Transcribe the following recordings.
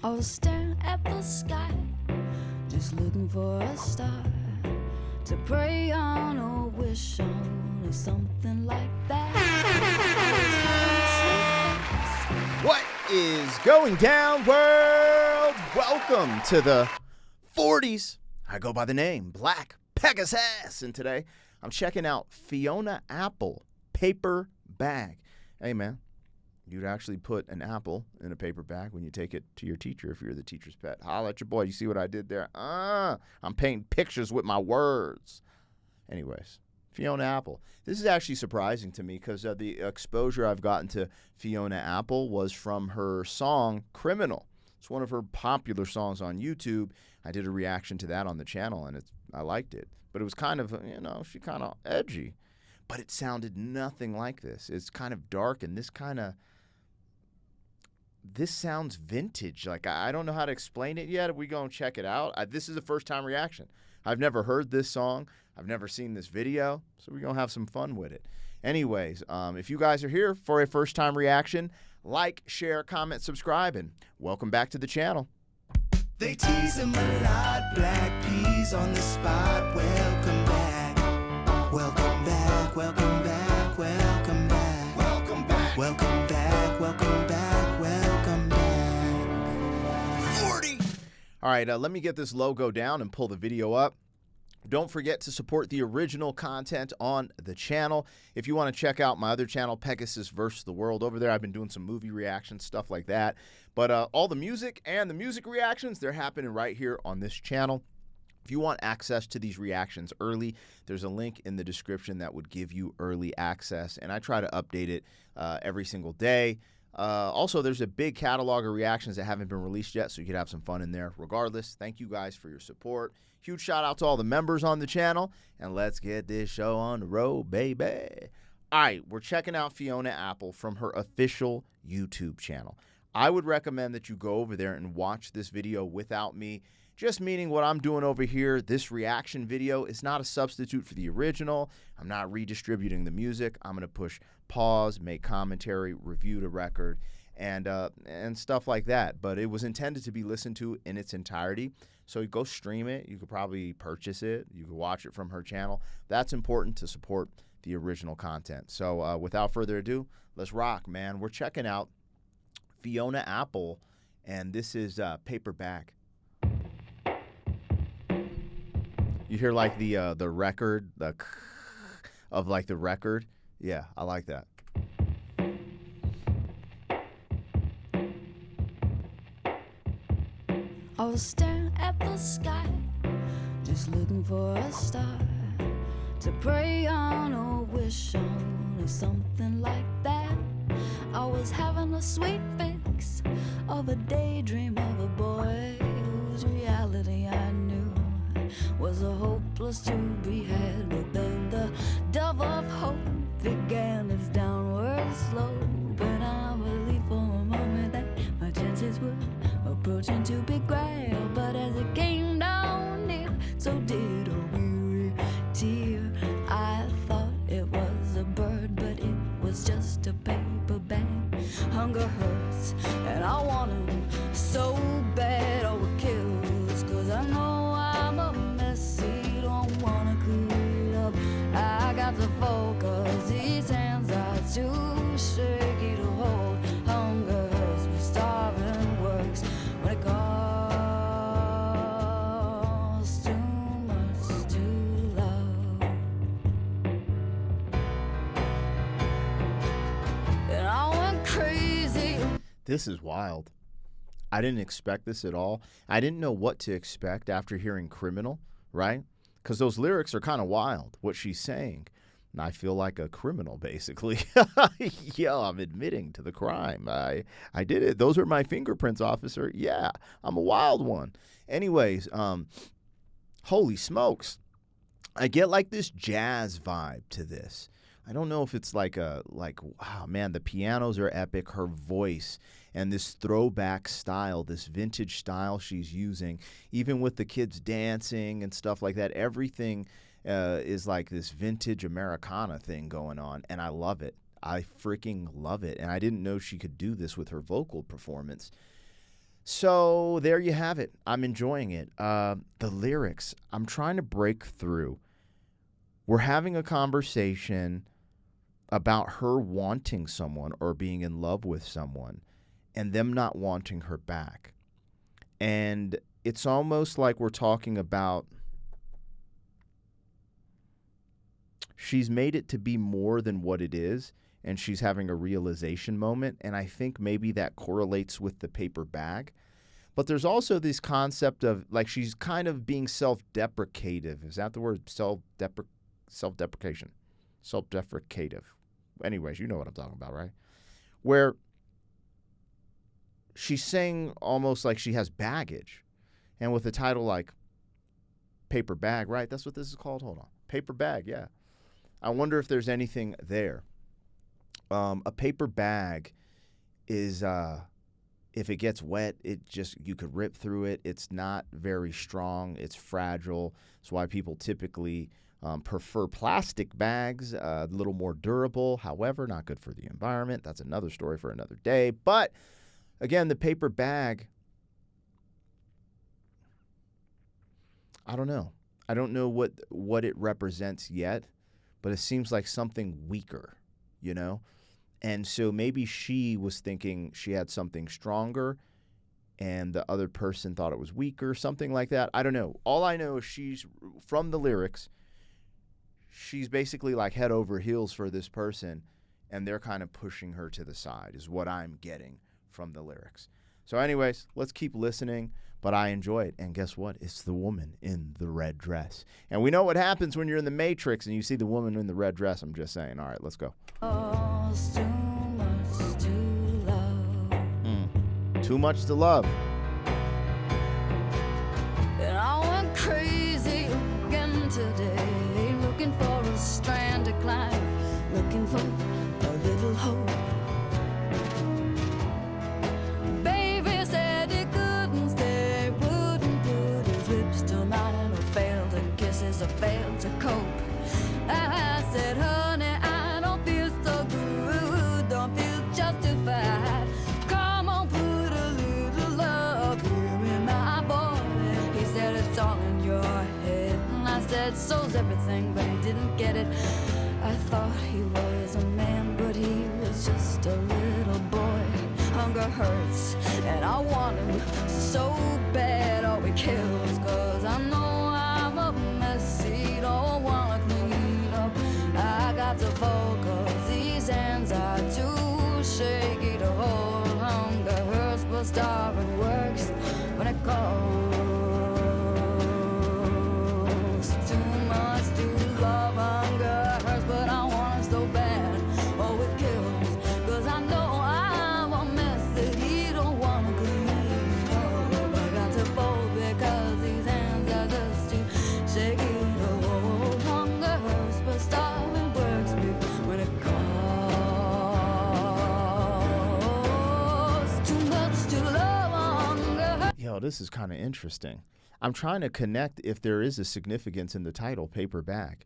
I was staring at the sky, just looking for a star to pray on or wish on or something like that. What is going down, world? Welcome to the 40s. I go by the name Black Pegasus, and today I'm checking out Fiona Apple Paper Bag. Hey, man. You'd actually put an apple in a paper bag when you take it to your teacher if you're the teacher's pet. Holla at your boy. You see what I did there? I'm painting pictures with my words. Anyways, Fiona Apple. This is actually surprising to me because the exposure I've gotten to Fiona Apple was from her song Criminal. It's one of her popular songs on YouTube. I did a reaction to that on the channel, and I liked it. But it was kind of, she kind of edgy. But it sounded nothing like this. It's kind of dark, and this sounds vintage. Like, I don't know how to explain it yet. We go and check it out. This is a first-time reaction. I've never heard this song. I've never seen this video, so we're going to have some fun with it. Anyways, if you guys are here for a first-time reaction, like, share, comment, subscribe, and welcome back to the channel. They tease and murdered black peas on the spot. Welcome back. Welcome back. Welcome back. Welcome back. Welcome back. Welcome back. Welcome back. Welcome back. 40. All right, let me get this logo down and pull the video up. Don't forget to support the original content on the channel. If you want to check out my other channel, Pegasus vs. the World, over there I've been doing some movie reactions, stuff like that. But all the music and the music reactions, they're happening right here on this channel. If you want access to these reactions early, there's a link in the description that would give you early access, and I try to update it every single day. Also, there's a big catalog of reactions that haven't been released yet, so you could have some fun in there. Regardless, thank you guys for your support. Huge shout out to all the members on the channel, and let's get this show on the road, baby. All right, we're checking out Fiona Apple from her official YouTube channel. I would recommend that you go over there and watch this video without me. Just meaning what I'm doing over here, this reaction video is not a substitute for the original. I'm not redistributing the music. I'm going to push pause, make commentary, review the record, and stuff like that. But it was intended to be listened to in its entirety. So you go stream it. You could probably purchase it. You could watch it from her channel. That's important to support the original content. So without further ado, let's rock, man. We're checking out Fiona Apple, and this is Paper Bag. You hear like the record, the of like the record. Yeah, I like that. I was staring at the sky, just looking for a star to pray on or wish on or something like that. I was having a sweet fix of a daydream of a boy whose reality I knew was a hopeless to be had. But then the dove of hope began its downward slope, and I believed for a moment that my chances were approaching to be grabbed. But as it came down near, so did a weary tear. I thought it was a bird, but it was just a paper bag. Hunger hurts, and I want him so bad. Oh, it kills, 'cause I know I'm a messy, don't wanna clean up. I got to focus, these hands are too shaky to hold. Hunger hurts, but starving works when it costs too much to love. And I went crazy. This is wild. I didn't expect this at all. I didn't know what to expect after hearing Criminal, right? Because those lyrics are kind of wild, what she's saying. And I feel like a criminal, basically. Yeah, I'm admitting to the crime. I did it. Those are my fingerprints, officer. Yeah, I'm a wild one. Anyways, holy smokes. I get like this jazz vibe to this. I don't know if it's like oh man, the pianos are epic. Her voice and this throwback style, this vintage style she's using, even with the kids dancing and stuff like that, everything is like this vintage Americana thing going on, and I love it. I freaking love it, and I didn't know she could do this with her vocal performance. So there you have it. I'm enjoying it. The lyrics, I'm trying to break through. We're having a conversation about her wanting someone or being in love with someone and them not wanting her back. And it's almost like we're talking about she's made it to be more than what it is, and she's having a realization moment. And I think maybe that correlates with the paper bag. But there's also this concept of, like, she's kind of being self-deprecative. Is that the word? Self-deprecation. Self-deprecative. Anyways, you know what I'm talking about, right? Where she's saying almost like she has baggage. And with a title like Paper Bag, right? That's what this is called? Hold on. Paper Bag, yeah. I wonder if there's anything there. A paper bag is, if it gets wet, you could rip through it. It's not very strong. It's fragile. That's why people typically prefer plastic bags, a little more durable. However, not good for the environment. That's another story for another day. But again, the paper bag, I don't know. I don't know what it represents yet, but it seems like something weaker, you know? And so maybe she was thinking she had something stronger and the other person thought it was weaker, something like that. I don't know. All I know is she's, from the lyrics, she's basically like head over heels for this person, and they're kind of pushing her to the side is what I'm getting from the lyrics. So anyways, let's keep listening, but I enjoy it. And guess what? It's the woman in the red dress. And we know what happens when you're in the Matrix and you see the woman in the red dress. I'm just saying. All right, let's go. Too much to love. Too much to love. And I went crazy again today, looking for a strand to climb, looking for a little hope. Baby said he couldn't stay, wouldn't put his lips to mine, or failed to kisses, or failed to cope. I said, honey, I don't feel so good, don't feel justified. Come on, put a little love here in my voice. He said, it's all in your head. And I said, so's everything, but he didn't get it. I thought he was a man, but he was just a little boy. Hunger hurts, and I want him so bad. Oh, it kills, 'cause I know I'm a messy, don't wanna clean up. I got to focus, these hands are too shaky to hold. Hunger hurts, but starving works when it calls. Too much to love, hunger hurts, but I want it so bad. Oh, it kills, 'cause I know I'm a mess that he don't wanna clean up. I got to fold because these hands are just too shaky to hold. Hunger hurts, but starving works me when it calls. Too much to love, hunger hurts. Yo, this is kind of interesting. I'm trying to connect if there is a significance in the title, Paper Bag,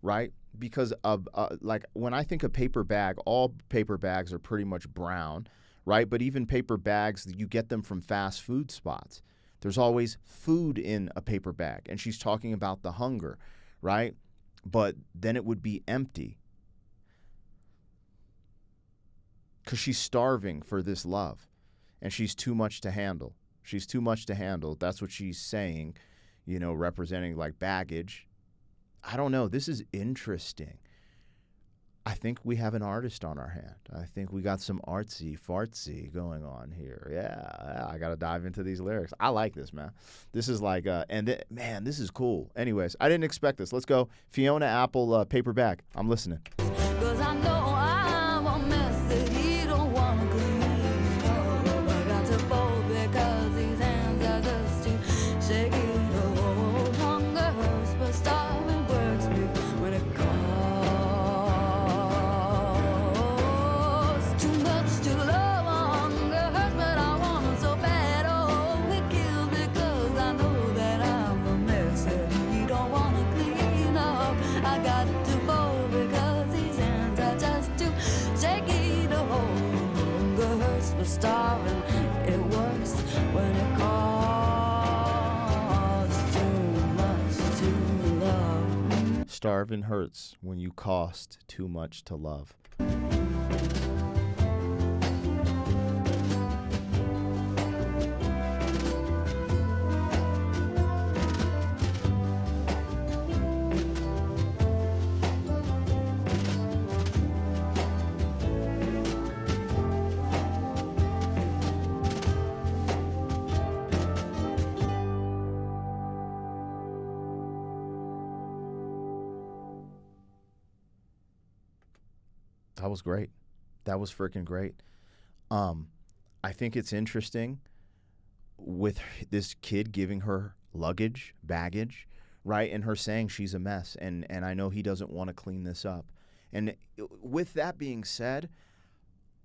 right? Because of like when I think of paper bag, all paper bags are pretty much brown, right? But even paper bags, you get them from fast food spots. There's always food in a paper bag, and she's talking about the hunger, right? But then it would be empty because she's starving for this love, and she's too much to handle. She's too much to handle. That's what she's saying, you know, representing like baggage. I don't know. This is interesting. I think we have an artist on our hand. I think we got some artsy-fartsy going on here. Yeah, I got to dive into these lyrics. I like this, man. This is like, man, this is cool. Anyways, I didn't expect this. Let's go. Fiona Apple, Paper Bag. I'm listening. 'Cause I know I'm a mess that he don't wanna clean up. I got to fold because these hands are just too shaky to hold. Hunger hurts, but starving works me when it calls. Too much to love, hunger hurts, but I want it so bad. Oh, it kills because I know that I'm a mess that he don't wanna clean up. I got to fold because starving hurts when you cost too much to love. That was great. That was freaking great. I think it's interesting with this kid giving her baggage, right? And her saying she's a mess. And I know he doesn't want to clean this up. And with that being said,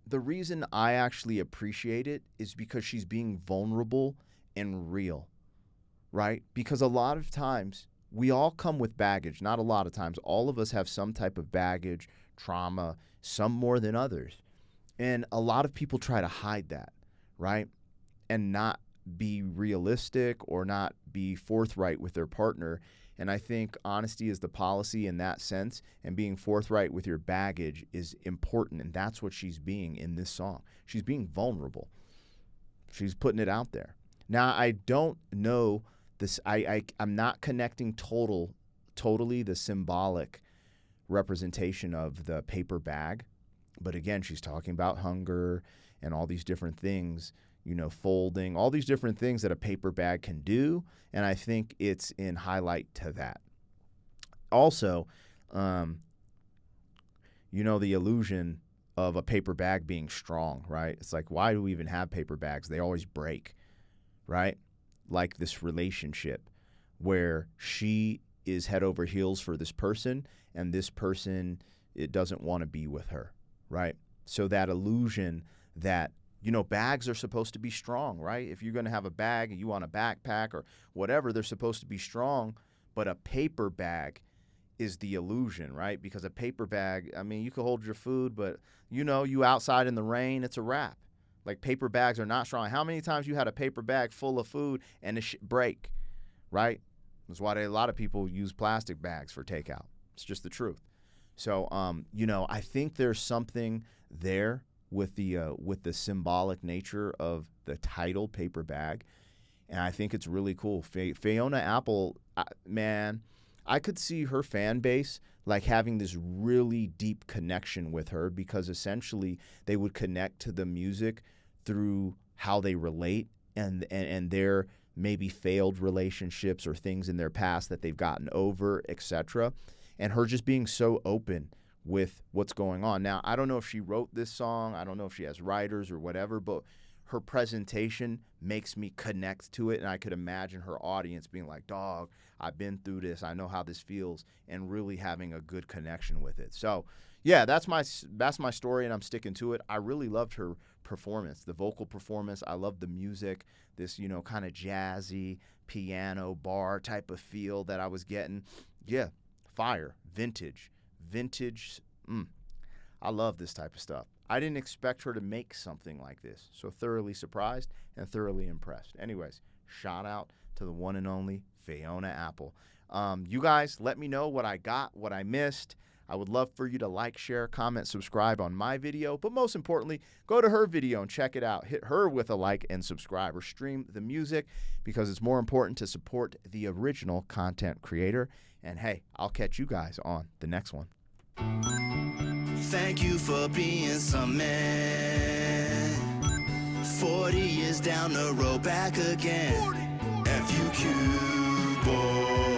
the reason I actually appreciate it is because she's being vulnerable and real, right? Because a lot of times we all come with baggage. Not a lot of times. All of us have some type of baggage, trauma, some more than others. And a lot of people try to hide that, right? And not be realistic or not be forthright with their partner. And I think honesty is the policy in that sense, and being forthright with your baggage is important. And that's what she's being in this song. She's being vulnerable. She's putting it out there. Now, I don't know this. I'm not connecting totally the symbolic representation of the paper bag. But again, she's talking about hunger and all these different things, folding, all these different things that a paper bag can do. And I think it's in highlight to that. Also, the illusion of a paper bag being strong, right? It's like, why do we even have paper bags? They always break, right? Like this relationship where she is head over heels for this person, and this person, it doesn't want to be with her, right? So that illusion that, bags are supposed to be strong, right? If you're going to have a bag and you want a backpack or whatever, they're supposed to be strong, but a paper bag is the illusion, right? Because a paper bag, you can hold your food, but you outside in the rain, it's a wrap. Like, paper bags are not strong. How many times you had a paper bag full of food and it break, right? That's why a lot of people use plastic bags for takeout. It's just the truth. So, I think there's something there with the symbolic nature of the title paper bag. And I think it's really cool. Fiona Apple, man, I could see her fan base like having this really deep connection with her, because essentially they would connect to the music through how they relate and their maybe failed relationships or things in their past that they've gotten over, etc. And her just being so open with what's going on. Now, I don't know if she wrote this song. I don't know if she has writers or whatever, but her presentation makes me connect to it. And I could imagine her audience being like, dog, I've been through this. I know how this feels, and really having a good connection with it. So, yeah, that's my story, and I'm sticking to it. I really loved her performance, the vocal performance. I loved the music, this, kind of jazzy piano bar type of feel that I was getting. Yeah, fire, vintage. I love this type of stuff. I didn't expect her to make something like this. So thoroughly surprised and thoroughly impressed. Anyways, shout out to the one and only Fiona Apple. You guys, let me know what I got, what I missed. I would love for you to like, share, comment, subscribe on my video. But most importantly, go to her video and check it out. Hit her with a like and subscribe, or stream the music, because it's more important to support the original content creator. And hey, I'll catch you guys on the next one. Thank you for being some man. 40 years down the road, back again. FUQ boy.